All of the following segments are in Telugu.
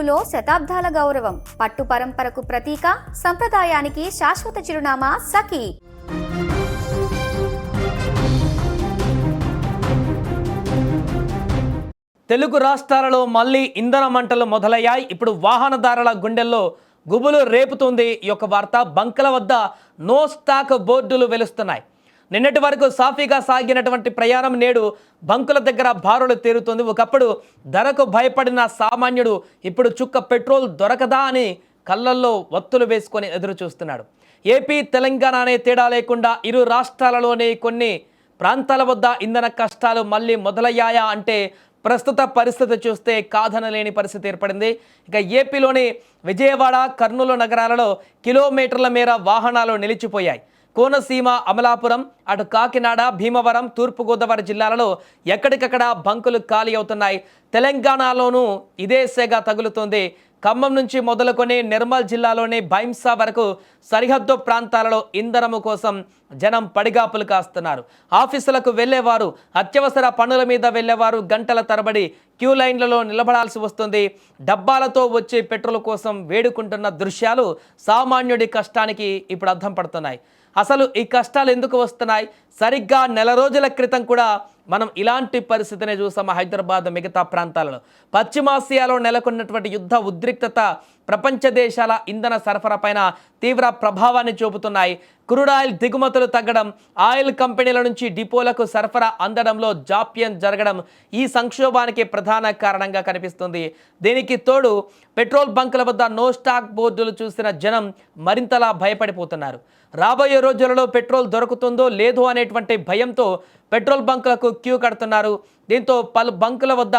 గుండెల్లో శతాబ్దాల గౌరవం, పట్టు పరంపరకు ప్రతీక, సంప్రదాయానికి శాశ్వత చిరునామా సఖీ. తెలుగు రాష్ట్రాలలో మళ్ళీ ఇంధన మంటలు మొదలయ్యాయి. ఇప్పుడు వాహనదారుల గుండెల్లో గుబులు రేపుతుంది ఈ యొక్క వార్త. బంకుల వద్ద నో స్టాక్ బోర్డులు వెలుస్తున్నాయి. నిన్నటి వరకు సాఫీగా సాగినటువంటి ప్రయాణం నేడు బంకుల దగ్గర బారులు తీరుతుంది. ఒకప్పుడు ధరకు భయపడిన సామాన్యుడు ఇప్పుడు చుక్క పెట్రోల్ దొరకదా అని కళ్ళల్లో ఒత్తులు వేసుకొని ఎదురు చూస్తున్నాడు. ఏపీ తెలంగాణ అనే తేడా లేకుండా ఇరు రాష్ట్రాలలోని కొన్ని ప్రాంతాల వద్ద ఇంధన కష్టాలు మళ్ళీ మొదలయ్యాయా అంటే ప్రస్తుత పరిస్థితి చూస్తే కాదనలేని పరిస్థితి ఏర్పడింది. ఇక ఏపీలోని విజయవాడ, కర్నూలు నగరాలలో కిలోమీటర్ల మేర వాహనాలు నిలిచిపోయాయి. కోనసీమ, అమలాపురం, అటు కాకినాడ, భీమవరం, తూర్పుగోదావరి జిల్లాలలో ఎక్కడికక్కడ బంకులు ఖాళీ అవుతున్నాయి. తెలంగాణలోనూ ఇదే సెగ తగులుతుంది. ఖమ్మం నుంచి మొదలుకొని నిర్మల్ జిల్లాలోని భైంసా వరకు సరిహద్దు ప్రాంతాలలో ఇంధనము కోసం జనం పడిగాపులు కాస్తున్నారు. ఆఫీసులకు వెళ్ళేవారు, అత్యవసర పనుల మీద వెళ్ళేవారు గంటల తరబడి క్యూ లైన్లలో నిలబడాల్సి వస్తుంది. డబ్బాలతో వచ్చే పెట్రోల్ కోసం వేడుకుంటున్న దృశ్యాలు సామాన్యుడి కష్టానికి ఇప్పుడు అద్దం పడుతున్నాయి. అసలు ఈ కష్టాలు ఎందుకు వస్తున్నాయి? సరిగ్గా నెల రోజుల క్రితం కూడా మనం ఇలాంటి పరిస్థితిని చూసాము. హైదరాబాద్ మిగతా ప్రాంతాలలో పశ్చిమాసియాలో నెలకొన్నటువంటి యుద్ధ ఉద్రిక్తత ప్రపంచ దేశాల ఇంధన సరఫరా పైన తీవ్ర ప్రభావాన్ని చూపుతున్నాయి. క్రూడ్ ఆయిల్ దిగుమతులు తగ్గడం, ఆయిల్ కంపెనీల నుంచి డిపోలకు సరఫరా అందడంలో జాప్యం జరగడం ఈ సంక్షోభానికి ప్రధాన కారణంగా కనిపిస్తుంది. దీనికి తోడు పెట్రోల్ బంకుల వద్ద నో స్టాక్ బోర్డులు చూసిన జనం మరింతలా భయపడిపోతున్నారు. రాబోయే రోజులలో పెట్రోల్ దొరుకుతుందో లేదో అనేటువంటి భయంతో పెట్రోల్ బంకులకు క్యూ కడుతున్నారు. దీంతో పలు బంకుల వద్ద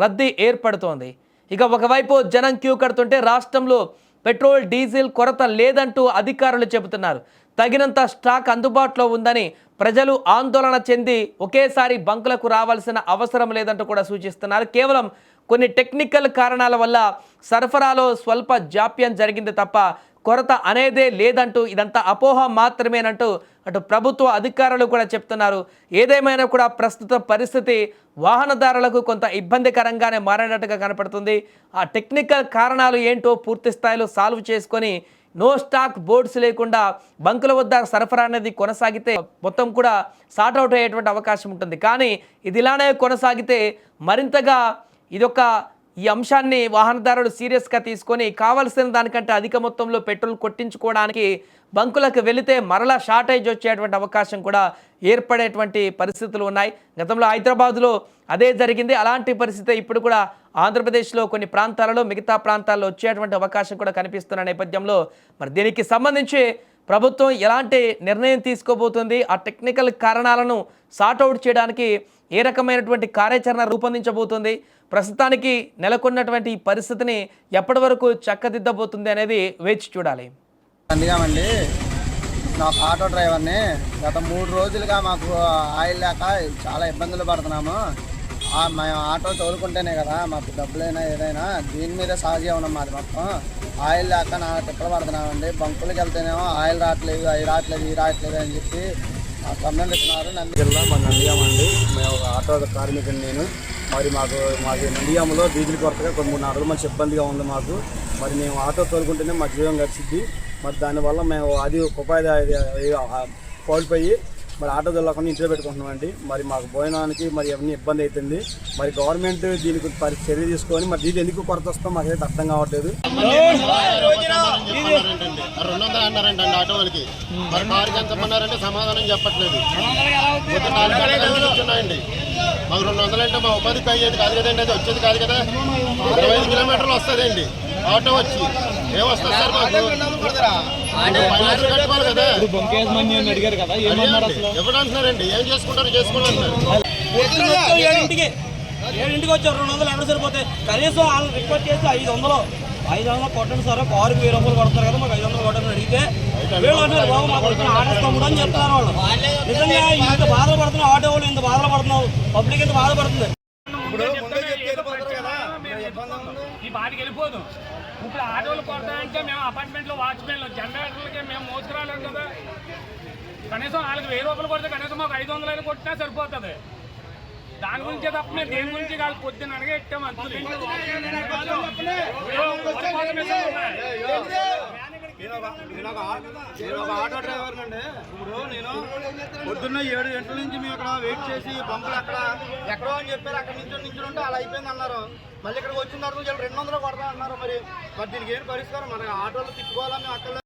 రద్దీ ఏర్పడుతోంది. ఇక ఒకవైపు జనం క్యూ కడుతుంటే రాష్ట్రంలో పెట్రోల్, డీజిల్ కొరత లేదంటూ అధికారులు చెబుతున్నారు. తగినంత స్టాక్ అందుబాటులో ఉందని ప్రజలు ఆందోళన చెంది ఒకేసారి బంకులకు రావాల్సిన అవసరం లేదంటూ కూడా సూచిస్తున్నారు. కేవలం కొన్ని టెక్నికల్ కారణాల వల్ల సరఫరాలో స్వల్ప జాప్యం జరిగింది తప్ప కొరత అనేదే లేదంటూ, ఇదంతా అపోహ మాత్రమేనంటూ అటు ప్రభుత్వ అధికారులు కూడా చెప్తున్నారు. ఏదేమైనా కూడా ప్రస్తుత పరిస్థితి వాహనదారులకు కొంత ఇబ్బందికరంగానే మారినట్టుగా కనపడుతుంది. ఆ టెక్నికల్ కారణాలు ఏంటో పూర్తి స్థాయిలో సాల్వ్ చేసుకొని నో స్టాక్ బోర్డ్స్ లేకుండా బంకుల వద్ద సరఫరా అనేది కొనసాగితే మొత్తం కూడా సార్ట్ అవుట్ అయ్యేటువంటి అవకాశం ఉంటుంది. కానీ ఇది ఇలానే కొనసాగితే మరింతగా ఈ అంశాన్ని వాహనదారులు సీరియస్గా తీసుకొని కావాల్సిన దానికంటే అధిక మొత్తంలో పెట్రోల్ కొట్టించుకోవడానికి బంకులకు వెళితే మరలా షార్టేజ్ వచ్చేటువంటి అవకాశం కూడా ఏర్పడేటువంటి పరిస్థితులు ఉన్నాయి. గతంలో హైదరాబాద్లో అదే జరిగింది. అలాంటి పరిస్థితి ఇప్పుడు కూడా ఆంధ్రప్రదేశ్లో కొన్ని ప్రాంతాలలో, మిగతా ప్రాంతాల్లో వచ్చేటువంటి అవకాశం కూడా కనిపిస్తున్న నేపథ్యంలో మరి దీనికి సంబంధించి ప్రభుత్వం ఎలాంటి నిర్ణయం తీసుకోబోతుంది, ఆ టెక్నికల్ కారణాలను సార్ట్అవుట్ చేయడానికి ఏ రకమైనటువంటి కార్యాచరణ రూపొందించబోతుంది, ప్రస్తుతానికి నెలకొన్నటువంటి ఈ పరిస్థితిని ఎప్పటి వరకు చక్కదిద్దబోతుంది అనేది వేచి చూడాలి. అందుకేమండి, నా ఆటో డ్రైవర్ని గత 3 రోజులుగా మాకు ఆయిల్ లేక చాలా ఇబ్బందులు పడుతున్నాము. మేము ఆటో తోలుకుంటేనే కదా మాకు డబ్బులైనా ఏదైనా, దీని మీదే సాగేమన్నా మాది మొత్తం. ఆయిల్ లేక నా తిప్పలు పడుతున్నామండి. బంకులకు వెళ్తేనేమో ఆయిల్ రావట్లేదు, అవి రావట్లేదు, ఇవి రావట్లేదు అని చెప్పి కంప్లైంట్ ఇస్తున్నారు. జిల్లా మా నందిగామండి, మేము ఆటో కార్మికుని నేను. మరి మాకు నందిగామలో డీజిల్ కొరతగా కొన్ని 3-4 రోజులు మంచి ఇబ్బందిగా ఉంది మాకు. మరి మేము ఆటో తోలుకుంటేనే మా జీవం గడిచిద్ది. మరి దానివల్ల మేము అది ఉపాధి కోల్పోయి మరి ఆటో తోలకుండా ఇంట్లో పెట్టుకుంటున్నామండి. మరి మాకు భోజనానికి మరి అవన్నీ ఇబ్బంది అవుతుంది. మరి గవర్నమెంట్ దీనికి చర్య తీసుకొని మరి దీనికి ఎందుకు కొరత వస్తాం మాకైతే అర్థం కావట్లేదు. 200 అన్నారండి ఆటో వాళ్ళకి. మరి కారుకి ఎంత పన్నారంటే సమాధానం చెప్పట్లేదు. కూర్చున్నాయండి. మాకు 200 అంటే మా ఉపాధికి అయ్యేది కాదు కదండి, అది వచ్చేది కాదు కదా. 25 కిలోమీటర్లు వస్తుందండి ఆటో వచ్చి. ఏమొస్తుంది సార్ మాకు? కట్టుకోవాలి కదా. ఎవరు అంటున్నారండి? ఏం చేసుకుంటారు చేసుకుంటారు. 7ంటికి వచ్చారు, 200 ఎవరు సరిపోతాయి? కనీసం వాళ్ళు రిక్వెస్ట్ చేసి 500 కొట్టండి సార్, కారుకి 1000 రూపాయలు కొడతారు కదా, మాకు 500 కొట్టని అడిగితే వీళ్ళు అంటారు బాబు మాకు ఆడేస్తాము అని చెప్తారు వాళ్ళు. నిజంగా ఇంత బాధలు పడుతున్నావు ఆటో వాళ్ళు, ఇంత బాధలు పడుతున్నావు, పబ్లిక్ ఇంత బాధపడుతుంది. ఈ బాటికి వెళ్ళిపోదు. ఇప్పుడు ఆటోలు కొడతాయంటే మేము అపార్ట్మెంట్లో వాచ్మెన్లు, జనరేటర్లకి మేము మోసుకురాలేం కదా. కనీసం వాళ్ళకి 1000 రూపాయలు కొడితే కనీసం మాకు 500 కొట్టినా సరిపోతుంది. దాని గురించే తప్ప మేము దేని గురించి కాదు. పొద్దున్న అనగా ఎట్టాము అంతే. మిషన్ ఉన్నాయి. నేను ఒక ఆటో డ్రైవర్ అండి. ఇప్పుడు నేను పొద్దున్న 7 గంటల నుంచి మేము ఇక్కడ వెయిట్ చేసి బంపులు ఎక్కడో అని చెప్పారు. అక్కడ నుంచి ఉంటే అలా అయిపోయింది అన్నారు. మళ్ళీ ఇక్కడికి వచ్చిన తర్వాత 200 కొడతా అన్నారు. మరి దీనికి ఏం పరిష్కారం? మన ఆటోలు తిప్పుకోవాలా మేము అక్కడ